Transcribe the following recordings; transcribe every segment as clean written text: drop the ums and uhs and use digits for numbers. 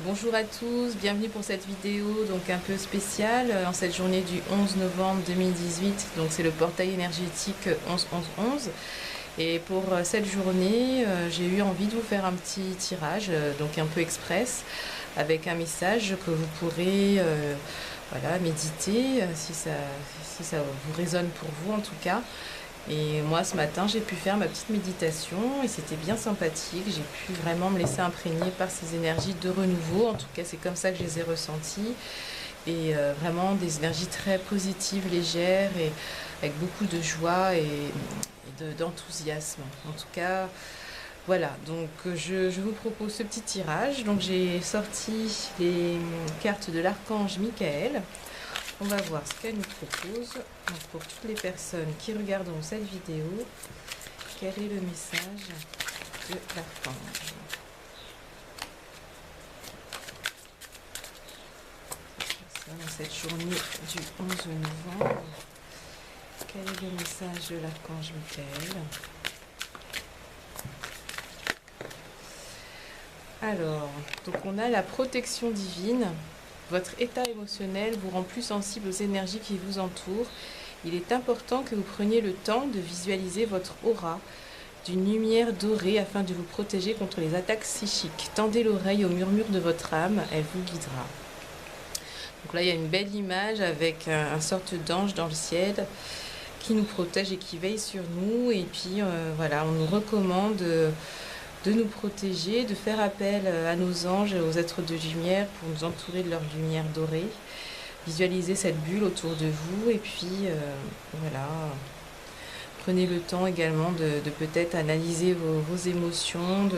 Bonjour à tous, bienvenue pour cette vidéo donc un peu spéciale en cette journée du 11 novembre 2018. Donc c'est le portail énergétique 11-11-11. Et pour cette journée, j'ai eu envie de vous faire un petit tirage, donc un peu express, avec un message que vous pourrez voilà, méditer si ça vous résonne pour vous en tout cas. Et moi, ce matin, j'ai pu faire ma petite méditation et c'était bien sympathique. J'ai pu vraiment me laisser imprégner par ces énergies de renouveau. En tout cas, c'est comme ça que je les ai ressenties. Et vraiment des énergies très positives, légères et avec beaucoup de joie et d'enthousiasme. En tout cas, voilà. Donc, je vous propose ce petit tirage. Donc, j'ai sorti les cartes de l'archange Michael. On va voir ce qu'elle nous propose. Donc pour toutes les personnes qui regarderont cette vidéo, quel est le message de l'archange? Dans cette journée du 11 novembre, quel est le message de l'archange Michael? Alors, donc on a la protection divine. Votre état émotionnel vous rend plus sensible aux énergies qui vous entourent. Il est important que vous preniez le temps de visualiser votre aura d'une lumière dorée afin de vous protéger contre les attaques psychiques. Tendez l'oreille au murmure de votre âme, elle vous guidera. Donc là, il y a une belle image avec un sorte d'ange dans le ciel qui nous protège et qui veille sur nous. Et puis voilà, on nous recommande de nous protéger, de faire appel à nos anges et aux êtres de lumière pour nous entourer de leur lumière dorée. Visualisez cette bulle autour de vous et puis voilà. Prenez le temps également de peut-être analyser vos émotions,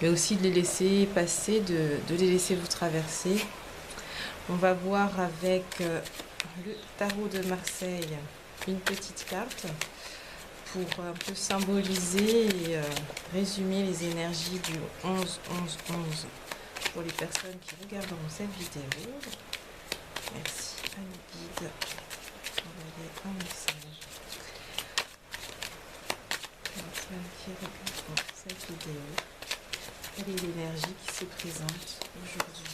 mais aussi de les laisser passer, de les laisser vous traverser. On va voir avec le tarot de Marseille une petite carte pour un peu symboliser et résumer les énergies du 11-11-11 pour les personnes qui regarderont cette vidéo. Merci à nos guides d'envoyer un message. Personnes qui regarderont cette vidéo, quelle est l'énergie qui se présente aujourd'hui?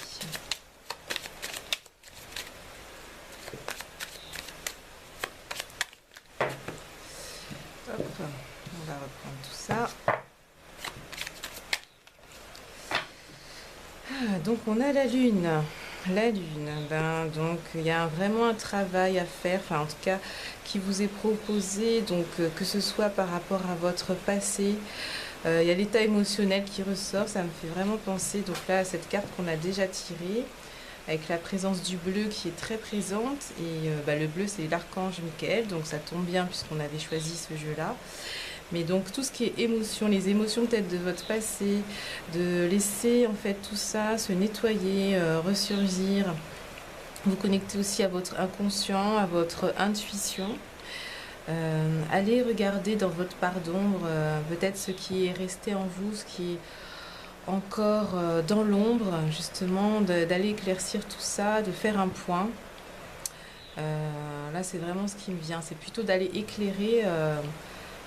Hop, on va reprendre tout ça. Donc on a la lune. La lune, donc il y a vraiment un travail à faire, enfin en tout cas qui vous est proposé, donc que ce soit par rapport à votre passé, il y a l'état émotionnel qui ressort, ça me fait vraiment penser donc là à cette carte qu'on a déjà tirée, avec la présence du bleu qui est très présente, et le bleu c'est l'archange Michael, donc ça tombe bien puisqu'on avait choisi ce jeu-là. Mais donc tout ce qui est émotion, les émotions peut-être de votre passé, de laisser en fait tout ça se nettoyer, ressurgir, vous connecter aussi à votre inconscient, à votre intuition. Allez regarder dans votre part d'ombre peut-être ce qui est resté en vous, ce qui est encore dans l'ombre, justement, d'aller éclaircir tout ça, de faire un point. Là c'est vraiment ce qui me vient, c'est plutôt d'aller éclairer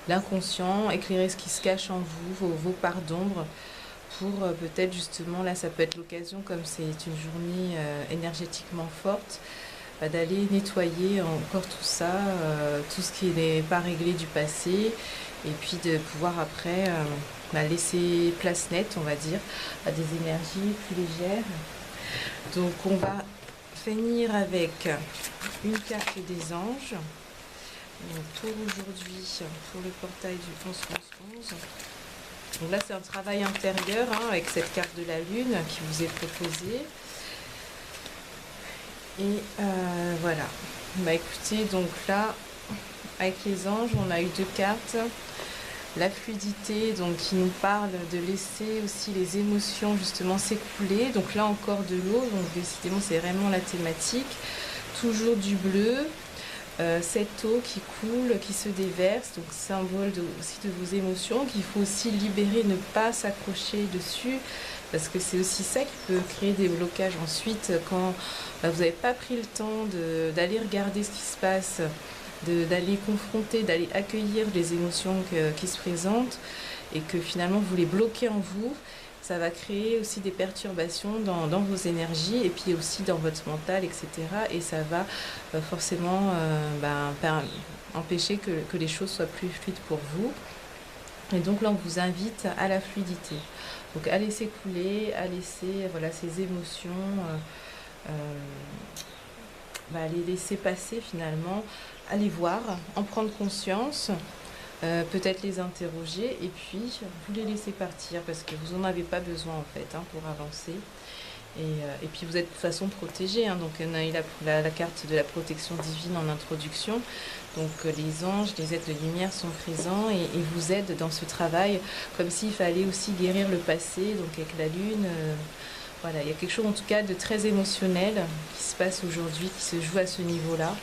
l'inconscient, éclairer ce qui se cache en vous, vos parts d'ombre, pour peut-être justement, là ça peut être l'occasion, comme c'est une journée énergétiquement forte, d'aller nettoyer encore tout ça, tout ce qui n'est pas réglé du passé, et puis de pouvoir après laisser place nette, on va dire, à des énergies plus légères. Donc on va finir avec une carte des anges. Donc pour aujourd'hui, pour le portail du 11-11-11. Donc là c'est un travail intérieur avec cette carte de la lune qui vous est proposée. Et voilà. Écoutez, donc là, avec les anges, on a eu deux cartes. La fluidité, donc qui nous parle de laisser aussi les émotions justement s'écouler. Donc là encore de l'eau, donc décidément c'est vraiment la thématique. Toujours du bleu. Cette eau qui coule, qui se déverse, donc symbole aussi de vos émotions, qu'il faut aussi libérer, ne pas s'accrocher dessus, parce que c'est aussi ça qui peut créer des blocages ensuite, quand vous n'avez pas pris le temps d'aller regarder ce qui se passe, d'aller confronter, d'aller accueillir les émotions qui se présentent, et que finalement vous les bloquez en vous, ça va créer aussi des perturbations dans vos énergies et puis aussi dans votre mental, etc. Et ça va forcément empêcher que les choses soient plus fluides pour vous. Et donc là, on vous invite à la fluidité. Donc à laisser couler, à laisser ces émotions, les laisser passer finalement, à les voir, en prendre conscience, peut-être les interroger et puis vous les laisser partir parce que vous n'en avez pas besoin en fait pour avancer. Et puis vous êtes de toute façon protégé, donc on a eu la carte de la protection divine en introduction. Donc les anges, les êtres de lumière sont présents et vous aident dans ce travail, comme s'il fallait aussi guérir le passé, donc avec la lune. Il y a quelque chose en tout cas de très émotionnel qui se passe aujourd'hui, qui se joue à ce niveau-là.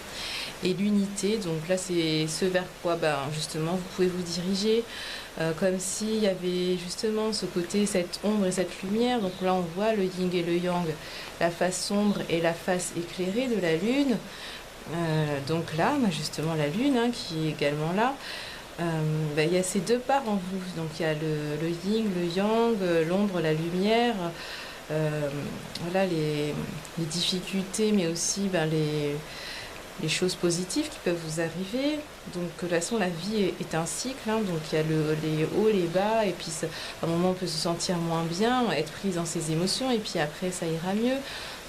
Et l'unité, donc là c'est ce vers quoi justement vous pouvez vous diriger, comme s'il y avait justement ce côté, cette ombre et cette lumière. Donc là on voit le yin et le yang, la face sombre et la face éclairée de la lune. Donc là justement la lune qui est également là. Il y a ces deux parts en vous, donc il y a le yin, le yang, l'ombre, la lumière. Les difficultés mais aussi les choses positives qui peuvent vous arriver. Donc de toute façon la vie est un cycle, donc il y a les hauts, les bas, et puis à un moment on peut se sentir moins bien, être prise dans ses émotions, et puis après ça ira mieux.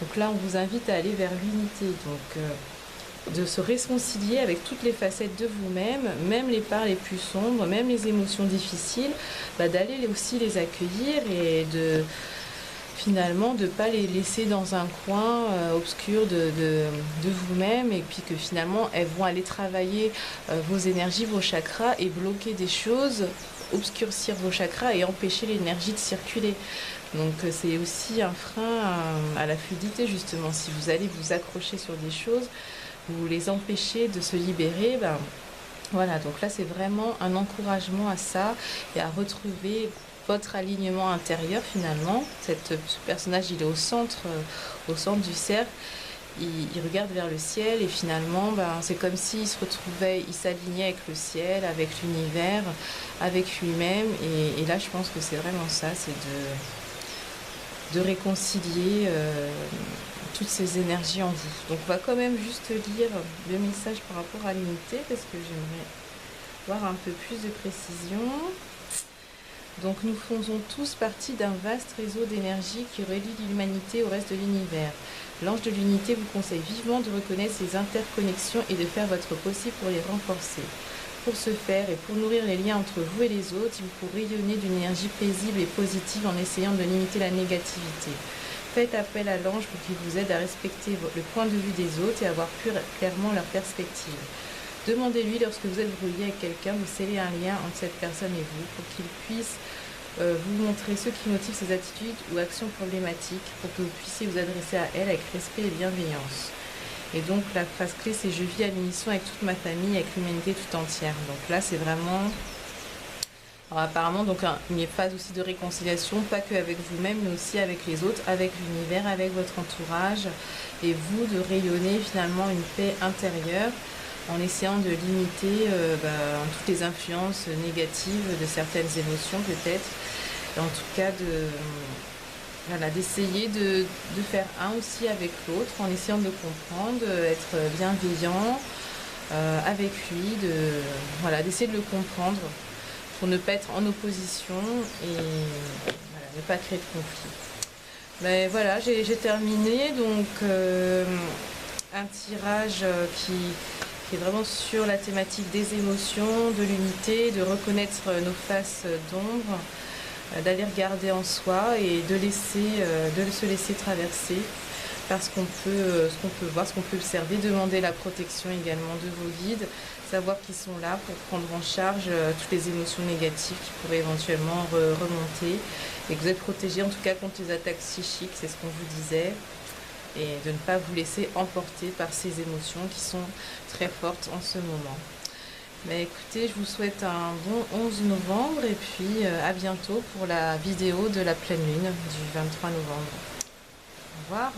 Donc là on vous invite à aller vers l'unité, donc de se réconcilier avec toutes les facettes de vous-même, même les parts les plus sombres, même les émotions difficiles, d'aller aussi les accueillir et finalement de ne pas les laisser dans un coin obscur de vous-même, et puis que finalement elles vont aller travailler vos énergies, vos chakras, et bloquer des choses, obscurcir vos chakras et empêcher l'énergie de circuler. Donc c'est aussi un frein à la fluidité justement. Si vous allez vous accrocher sur des choses, vous les empêchez de se libérer, donc là c'est vraiment un encouragement à ça et à retrouver votre alignement intérieur finalement. Ce personnage il est au centre du cercle, il regarde vers le ciel et finalement c'est comme s'il se retrouvait, il s'alignait avec le ciel, avec l'univers, avec lui-même, et là je pense que c'est vraiment ça, c'est de réconcilier toutes ces énergies en vous. Donc on va quand même juste lire le message par rapport à l'unité parce que j'aimerais voir un peu plus de précision. Donc nous faisons tous partie d'un vaste réseau d'énergie qui relie l'humanité au reste de l'univers. L'ange de l'unité vous conseille vivement de reconnaître ces interconnexions et de faire votre possible pour les renforcer. Pour ce faire et pour nourrir les liens entre vous et les autres, il vous faut rayonner d'une énergie paisible et positive en essayant de limiter la négativité. Faites appel à l'ange pour qu'il vous aide à respecter le point de vue des autres et à voir plus clairement leur perspective. Demandez-lui, lorsque vous êtes brouillé avec quelqu'un, de sceller un lien entre cette personne et vous, pour qu'il puisse vous montrer ce qui motive ses attitudes ou actions problématiques, pour que vous puissiez vous adresser à elle avec respect et bienveillance. Et donc la phrase clé, c'est « Je vis à l'unisson avec toute ma famille, avec l'humanité tout entière ». Donc là, c'est vraiment... Alors apparemment, une phase aussi de réconciliation, pas que avec vous-même, mais aussi avec les autres, avec l'univers, avec votre entourage, et vous de rayonner finalement une paix intérieure, en essayant de limiter toutes les influences négatives de certaines émotions peut-être, et en tout cas d'essayer de faire un aussi avec l'autre, en essayant de le comprendre, être bienveillant avec lui, d'essayer de le comprendre pour ne pas être en opposition et ne pas créer de conflit. Mais voilà, j'ai terminé, donc un tirage qui est vraiment sur la thématique des émotions, de l'unité, de reconnaître nos faces d'ombre, d'aller regarder en soi et de se laisser traverser par ce qu'on peut voir, ce qu'on peut observer, demander la protection également de vos guides, savoir qu'ils sont là pour prendre en charge toutes les émotions négatives qui pourraient éventuellement remonter, et que vous êtes protégé en tout cas contre les attaques psychiques, c'est ce qu'on vous disait, et de ne pas vous laisser emporter par ces émotions qui sont très fortes en ce moment. Mais écoutez, je vous souhaite un bon 11 novembre et puis à bientôt pour la vidéo de la pleine lune du 23 novembre. Au revoir.